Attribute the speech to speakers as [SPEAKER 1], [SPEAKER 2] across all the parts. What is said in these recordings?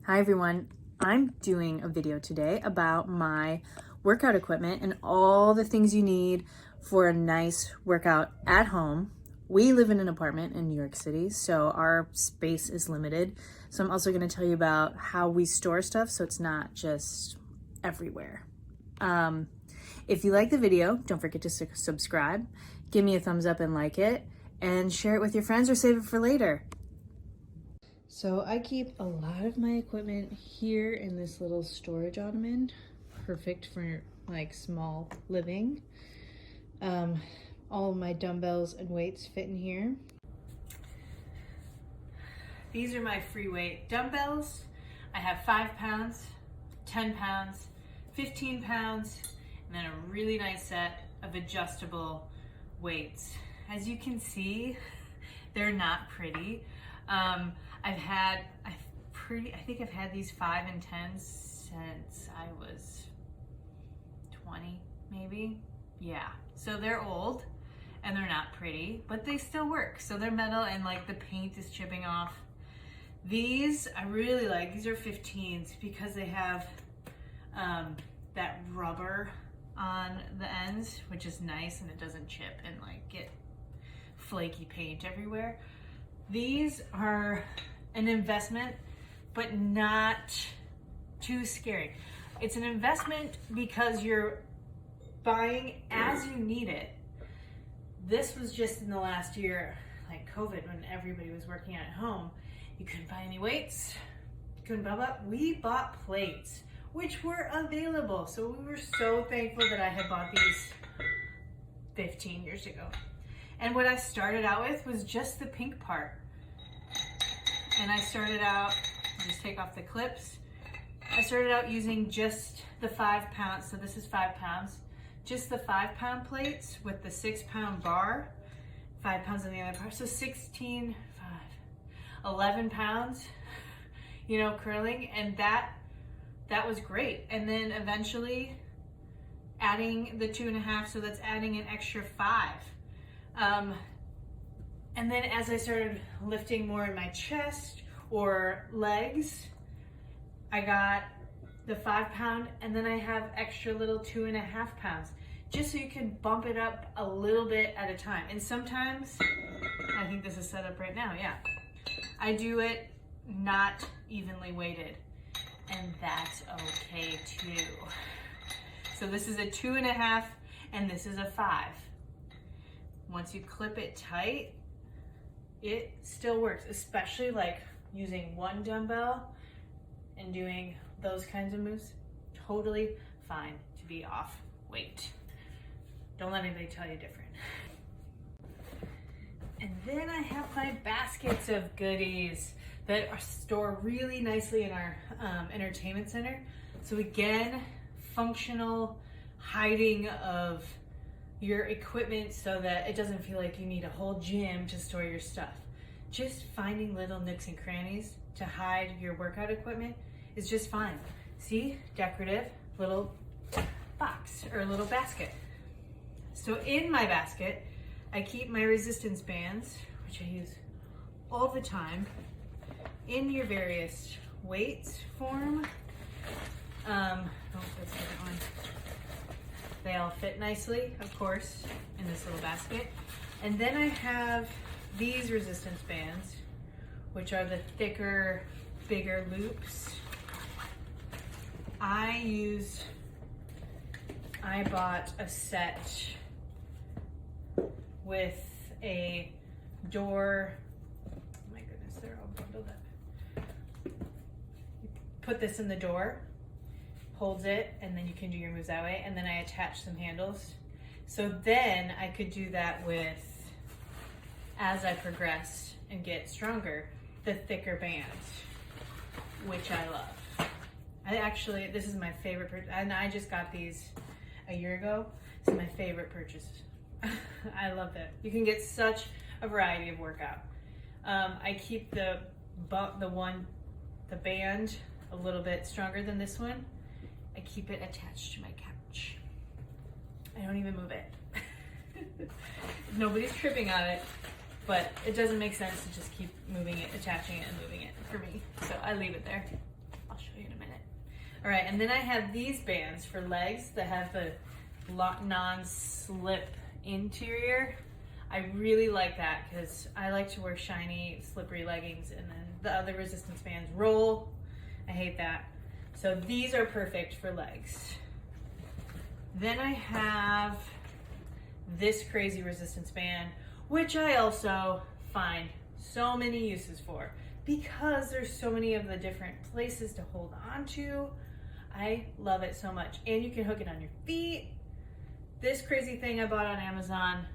[SPEAKER 1] Hi everyone, I'm doing a video today about my workout equipment and all the things you need for a nice workout at home. We live in an apartment in New York City, so our space is limited. So I'm also going to tell you about how we store stuff so it's not just everywhere. If you like the video, don't forget to subscribe, give me a thumbs up and like it, and share it with your friends or save it for later. So I keep a lot of my equipment here in this little storage ottoman, perfect for like small living. All of my dumbbells and weights fit in here. These are my free weight dumbbells. I have 5 pounds, 10 pounds, 15 pounds, and then a really nice set of adjustable weights. As you can see, they're not pretty. I think I've had these 5 and 10s since I was 20, maybe. Yeah, so they're old and they're not pretty, but they still work. So they're metal and like the paint is chipping off. These I really like. These are 15s because they have that rubber on the ends, which is nice and it doesn't chip and like get flaky paint everywhere. These are an investment, but not too scary. It's an investment because you're buying as you need it. This was just in the last year, like COVID, when everybody was working at home. You couldn't buy any weights, couldn't blah blah. We bought plates, which were available. So we were so thankful that I had bought these 15 years ago. And what I started out with was just the pink part. And I started out, just take off the clips. I started out using just the 5 pounds. So this is 5 pounds. Just the 5 pound plates with the 6 pound bar, 5 pounds on the other part. So 16, 11 pounds, you know, curling. And that was great. And then eventually adding the 2.5, so that's adding an extra 5. And then as I started lifting more in my chest or legs, I got the 5 pound, and then I have extra little 2.5 pounds, just so you can bump it up a little bit at a time. And sometimes, I think this is set up right now, yeah. I do it not evenly weighted, and that's okay too. So this is a 2.5, and this is a 5. Once you clip it tight, it still works, especially like using one dumbbell and doing those kinds of moves. Totally fine to be off weight. Don't let anybody tell you different. And then I have my baskets of goodies that are stored really nicely in our entertainment center. So again, functional hiding of your equipment so that it doesn't feel like you need a whole gym to store your stuff. Just finding little nooks and crannies to hide your workout equipment is just fine. See, decorative little box or a little basket. So in my basket, I keep my resistance bands, which I use all the time, in your various weights form. Oh, that's a different one. They all fit nicely, of course, in this little basket. And then I have these resistance bands, which are the thicker, bigger loops. I bought a set with a door. Oh my goodness, they're all bundled up. You put this in the door, holds it, and then you can do your moves that way. And then I attach some handles. So then I could do that with, as I progress and get stronger, the thicker bands, which I love. This is my favorite purchase, and I just got these a year ago. It's my favorite purchase. I love that. You can get such a variety of workout. I keep the band a little bit stronger than this one. I keep it attached to my couch. I don't even move it. Nobody's tripping on it, but it doesn't make sense to just keep moving it, attaching it, and moving it for me. So I leave it there. I'll show you in a minute. All right, and then I have these bands for legs that have the non-slip interior. I really like that because I like to wear shiny, slippery leggings, and then the other resistance bands roll. I hate that. So these are perfect for legs. Then I have this crazy resistance band, which I also find so many uses for because there's so many of the different places to hold on to. I love it so much. And you can hook it on your feet. This crazy thing I bought on Amazon,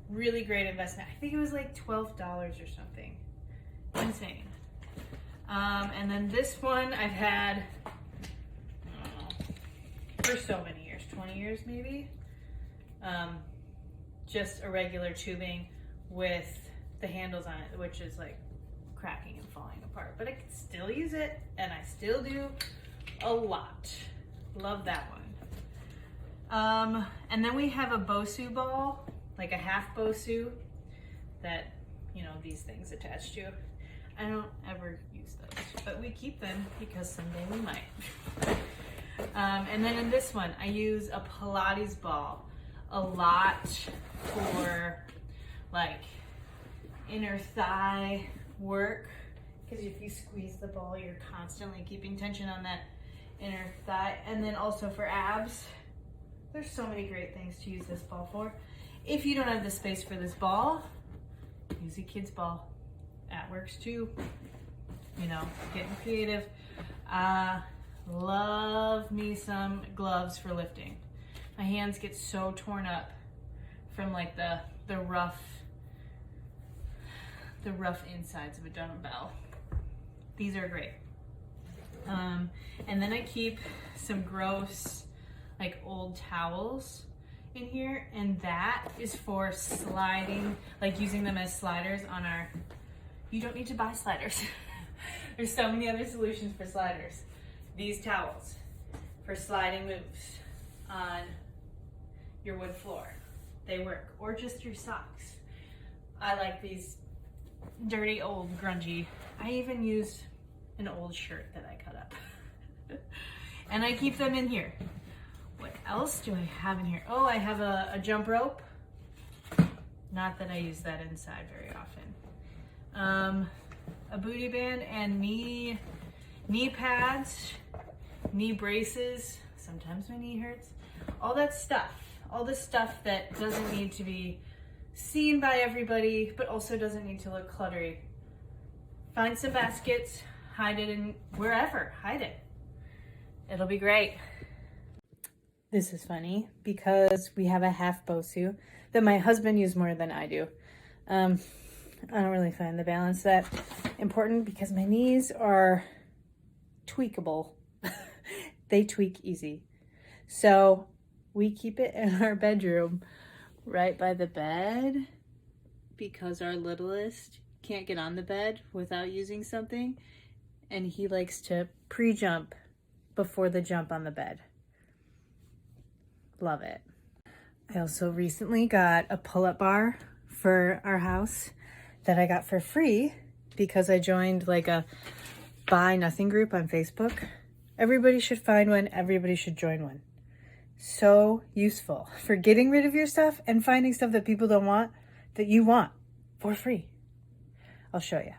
[SPEAKER 1] really great investment. I think it was like $12 or something. Insane. And then this one I've had, I don't know, for so many years, 20 years maybe. Just a regular tubing with the handles on it, which is like cracking and falling apart. But I can still use it, and I still do a lot. Love that one. And then we have a Bosu Ball, like a half Bosu that, you know, these things attached to. I don't ever use those, but we keep them because someday we might. And then in this one, I use a Pilates ball a lot for like inner thigh work, because if you squeeze the ball, you're constantly keeping tension on that inner thigh. And then also for abs. There's so many great things to use this ball for. If you don't have the space for this ball, use a kid's ball. That works too. You know, getting creative. Love me some gloves for lifting. My hands get so torn up from like the rough insides of a dumbbell. These are great. And then I keep some gross like old towels in here, and that is for sliding, like using them as sliders on our, you don't need to buy sliders. There's so many other solutions for sliders. These towels for sliding moves on your wood floor, they work, or just your socks. I like these dirty, old, grungy. I even used an old shirt that I cut up. And I keep them in here. What else do I have in here? Oh, I have a jump rope. Not that I use that inside very often. A booty band and knee pads, knee braces. Sometimes my knee hurts. All that stuff. All the stuff that doesn't need to be seen by everybody, but also doesn't need to look cluttery. Find some baskets, hide it in wherever, hide it. It'll be great. This is funny because we have a half Bosu that my husband used more than I do. I don't really find the balance that important because my knees are tweakable. They tweak easy. So we keep it in our bedroom right by the bed because our littlest can't get on the bed without using something, and he likes to pre-jump before the jump on the bed. Love it. I also recently got a pull-up bar for our house that I got for free because I joined like a buy nothing group on Facebook. Everybody should find one. Everybody should join one. So useful for getting rid of your stuff and finding stuff that people don't want that you want for free. I'll show you.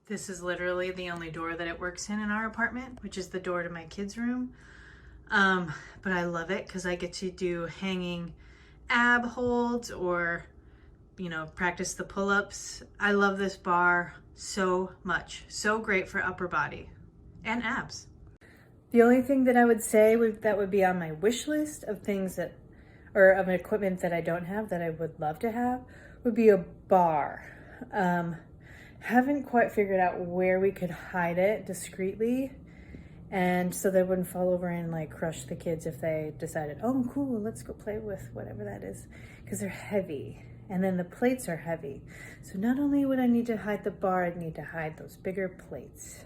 [SPEAKER 1] This is literally the only door that it works in our apartment, which is the door to my kids' room. But I love it because I get to do hanging ab holds or, you know, practice the pull-ups. I love this bar so much. So great for upper body and abs. The only thing that I would say that would be on my wish list of things that, or of equipment that I don't have that I would love to have, would be a bar. Haven't quite figured out where we could hide it discreetly, and so they wouldn't fall over and like crush the kids if they decided, oh cool, let's go play with whatever that is, because they're heavy, and then the plates are heavy. So not only would I need to hide the bar, I'd need to hide those bigger plates.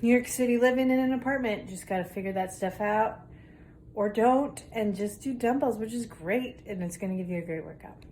[SPEAKER 1] New York City, living in an apartment, just got to figure that stuff out, or don't, and just do dumbbells, which is great, and it's going to give you a great workout.